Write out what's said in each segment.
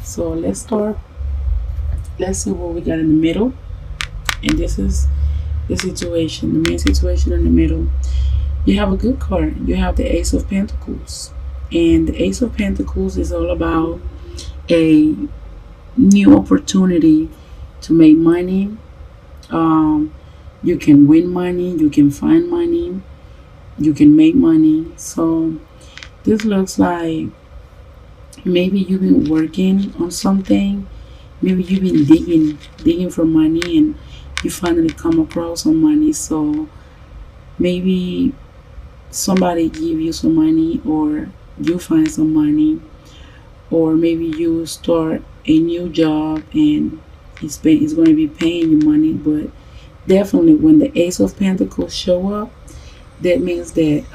So let's start. Let's see what we got in the middle. And this is the situation, the main situation in the middle. You have a good card. You have the Ace of Pentacles. And the Ace of Pentacles is all about a new opportunity to make money. Um, you can win money, you can find money, you can make money. So this looks like maybe you've been working on something. Maybe you've been digging for money, and you finally come across some money. So maybe somebody give you some money, or you find some money, or maybe you start a new job and it's going to be paying you money. But definitely when the Ace of Pentacles show up, that means that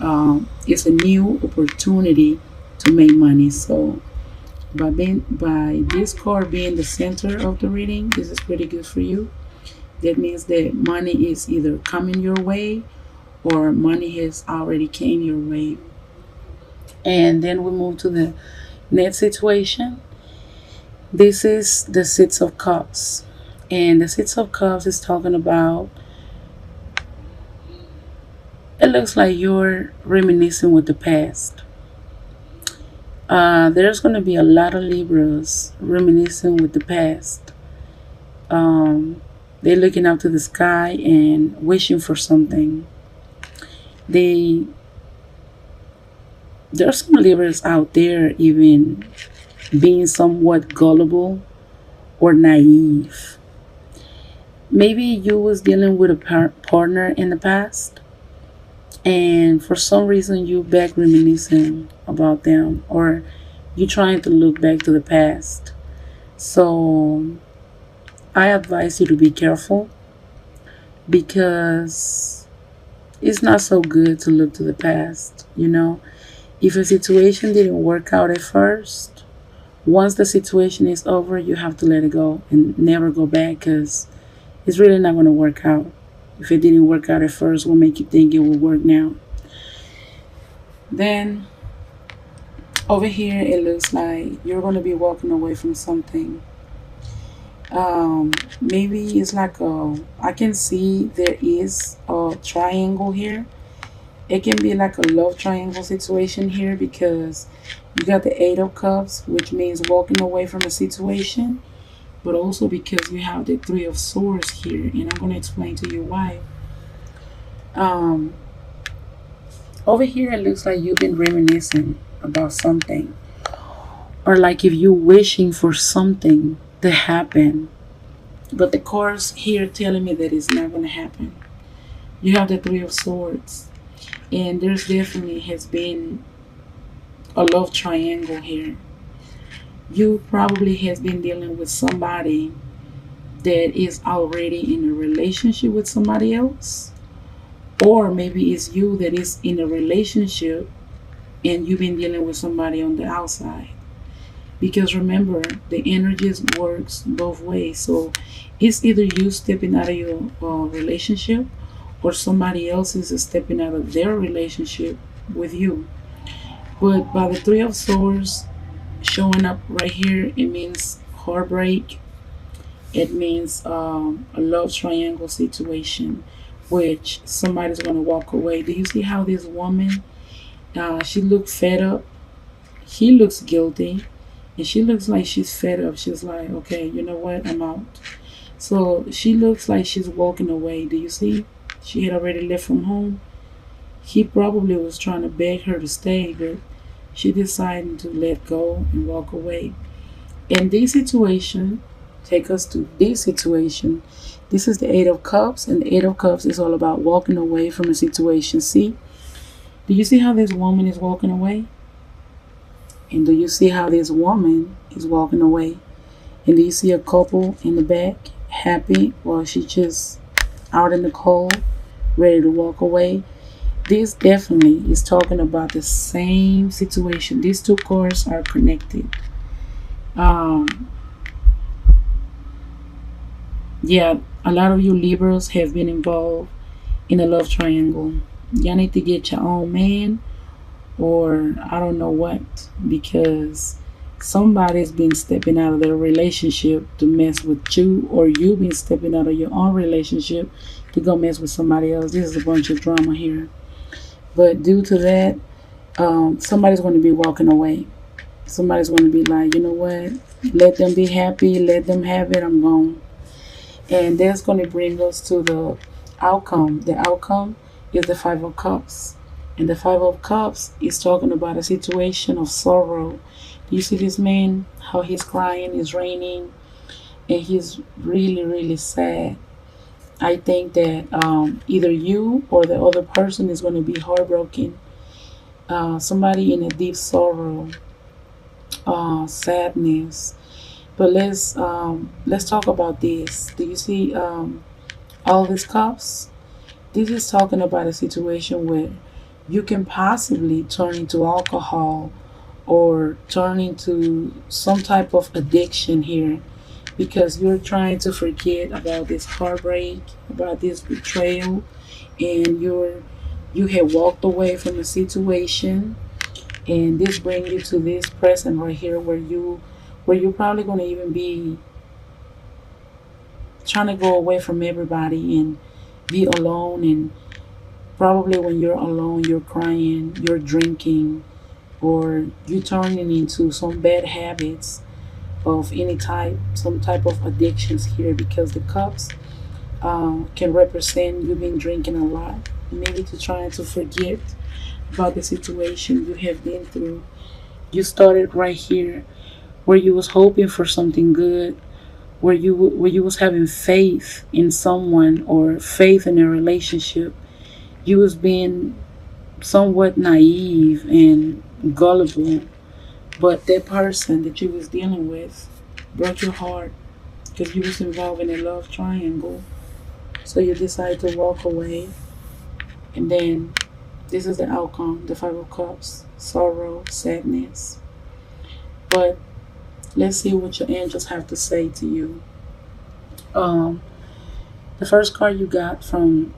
it's a new opportunity to make money. So by this card being the center of the reading, this is pretty good for you. That means that money is either coming your way, or money has already came your way. And then we move to the next situation. This is the Six of Cups. And the Six of Cups is talking about, it looks like you're reminiscing with the past. There's going to be a lot of Libras reminiscing with the past. They're looking up to the sky and wishing for something. There's some Libras out there even being somewhat gullible or naive. Maybe you was dealing with a partner in the past, and for some reason you back reminiscing about them, or you trying to look back to the past. So I advise you to be careful, because it's not so good to look to the past. If a situation didn't work out at first, once the situation is over, you have to let it go and never go back, because it's really not going to work out. If it didn't work out at first, what make you think it will work now? Then over here, it looks like you're going to be walking away from something. Maybe it's like I can see there is a triangle here. It can be like a love triangle situation here, because you got the Eight of Cups, which means walking away from a situation, but also because you have the Three of Swords here, and I'm going to explain to you why. Over here, it looks like you've been reminiscing about something, or like if you're wishing for something to happen, but the cards here telling me that it's not going to happen. You have the Three of Swords, and there's definitely has been a love triangle here. You probably has been dealing with somebody that is already in a relationship with somebody else, or maybe it's you that is in a relationship and you've been dealing with somebody on the outside. Because remember, the energies works both ways. So it's either you stepping out of your relationship, or somebody else is stepping out of their relationship with you. But by the Three of Swords showing up right here, it means heartbreak. It means a love triangle situation, which somebody's going to walk away. Do you see how this woman, she looks fed up? He looks guilty, and she looks like she's fed up. She's like, okay, you know what, I'm out. So she looks like she's walking away. Do you see? She had already left from home. He probably was trying to beg her to stay, but she decided to let go and walk away. In this situation, take us to this situation. This is the Eight of Cups, and the Eight of Cups is all about walking away from a situation. See? Do you see how this woman is walking away? And do you see how this woman is walking away? And do you see a couple in the back happy, while she just out in the cold, ready to walk away? This definitely is talking about the same situation. These two cards are connected. Yeah, a lot of you Libras have been involved in a love triangle. Y'all need to get your own man, or I don't know what, because Somebody's been stepping out of their relationship to mess with you, or you've been stepping out of your own relationship to go mess with somebody else. This is a bunch of drama here. But due to that, somebody's going to be walking away. Somebody's going to be like, you know what? Let them be happy. Let them have it. I'm gone. And that's going to bring us to the outcome. The outcome is the Five of Cups. And the Five of Cups is talking about a situation of sorrow. Do you see this man? How he's crying, it's raining, and he's really, really sad. I think that either you or the other person is going to be heartbroken. Somebody in a deep sorrow, sadness. But let's talk about this. Do you see all these cups? This is talking about a situation where you can possibly turn into alcohol or turn into some type of addiction here because you're trying to forget about this heartbreak, about this betrayal, and you have walked away from the situation, and this brings you to this present right here where you're probably going to even be trying to go away from everybody and be alone. And probably when you're alone, you're crying, you're drinking, or you turning into some bad habits of any type, some type of addictions here, because the cups can represent you been drinking a lot, maybe to trying to forget about the situation you have been through. You started right here where you was hoping for something good, where you was having faith in someone or faith in a relationship. You was being somewhat naive and gullible, but that person that you was dealing with broke your heart because you was involved in a love triangle. So you decided to walk away, and then this is the outcome: the Five of Cups, sorrow, sadness. But let's see what your angels have to say to you. Um, the first card you got from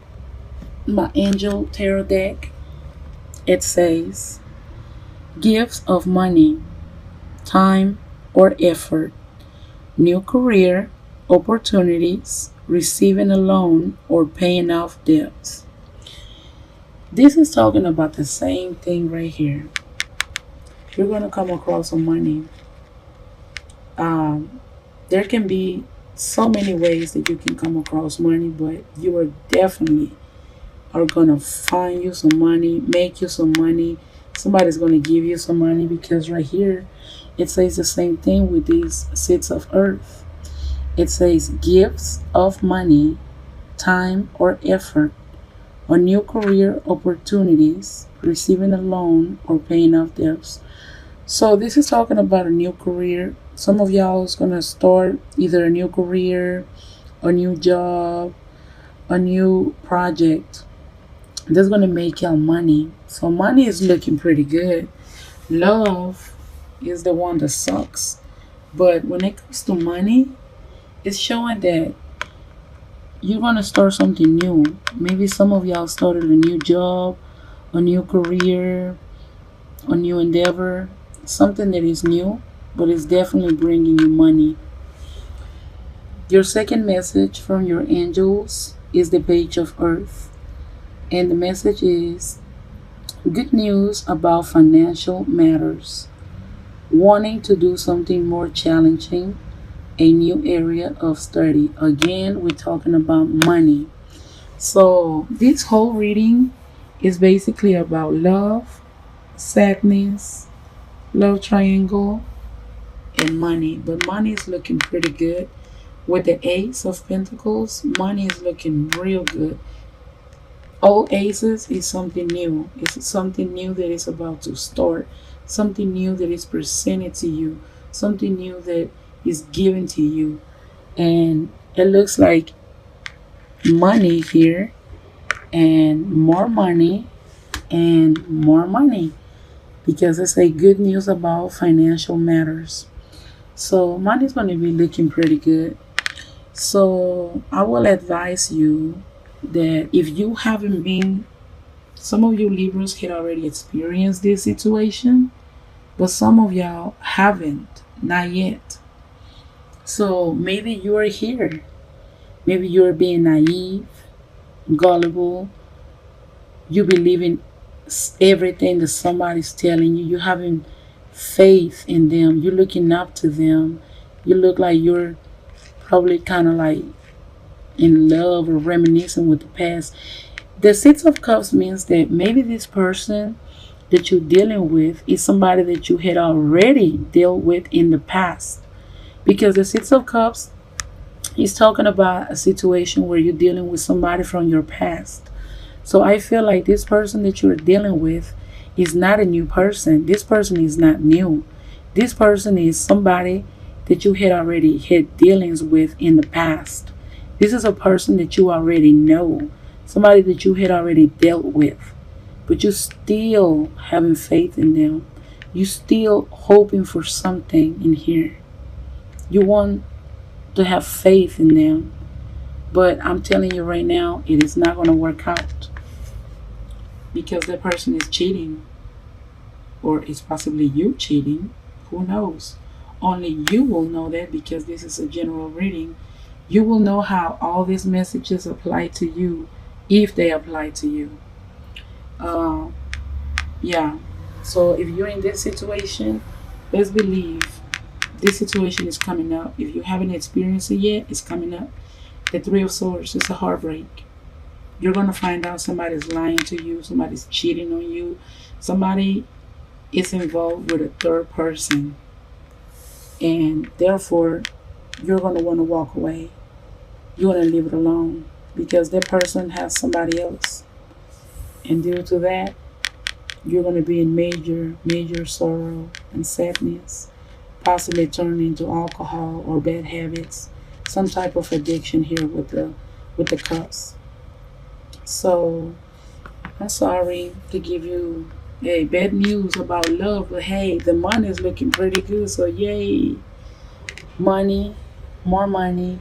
my angel tarot deck, it says gifts of money, time, or effort, new career opportunities, receiving a loan, or paying off debts. This is talking about the same thing right here. You're going to come across some money. There can be so many ways that you can come across money, but you are definitely are gonna find you some money, make you some money. Somebody's gonna give you some money, because right here it says the same thing with these seeds of earth. It says gifts of money, time or effort, or new career opportunities, receiving a loan, or paying off debts. So this is talking about a new career. Some of y'all is gonna start either a new career, a new job, a new project that's gonna make y'all money. So money is looking pretty good. Love is the one that sucks. But when it comes to money, it's showing that you're gonna start something new. Maybe some of y'all started a new job, a new career, a new endeavor, something that is new, but it's definitely bringing you money. Your second message from your angels is the Page of Earth. And the message is good news about financial matters, wanting to do something more challenging, a new area of study. Again, we're talking about money. So, this whole reading is basically about love, sadness, love triangle, and money. But money is looking pretty good. With the Ace of Pentacles, money is looking real good. All aces is something new. It's something new that is about to start. Something new that is presented to you. Something new that is given to you. And it looks like money here, and more money, and more money, because it's a good news about financial matters. So money is going to be looking pretty good. So I will advise you that if you haven't been, some of you Libras had already experienced this situation, but some of y'all haven't, not yet. So maybe you are here. Maybe you're being naive, gullible. You believe in everything that somebody's telling you. You're having faith in them. You're looking up to them. You look like you're probably kind of like in love or reminiscing with the past. The Six of Cups means that maybe this person that you're dealing with is somebody that you had already dealt with in the past. Because the Six of Cups is talking about a situation where you're dealing with somebody from your past. So I feel like this person that you're dealing with is not a new person. This person is not new. This person is somebody that you had already had dealings with in the past. This is a person that you already know, somebody that you had already dealt with, but you still having faith in them. You still hoping for something in here. You want to have faith in them, but I'm telling you right now, it is not going to work out because that person is cheating, or it's possibly you cheating. Who knows? Only you will know that because this is a general reading. You will know how all these messages apply to you if they apply to you. Uh, yeah. So if you're in this situation, let's believe this situation is coming up. If you haven't experienced it yet, it's coming up. The Three of Swords is a heartbreak. You're going to find out somebody's lying to you, somebody's cheating on you, somebody is involved with a third person, and therefore you're going to want to walk away. You want to leave it alone because that person has somebody else, and due to that, you're going to be in major sorrow and sadness, possibly turn into alcohol or bad habits, some type of addiction here with the cups. So I'm sorry to give you bad news about love, but hey, the money is looking pretty good. So yay, money, more money.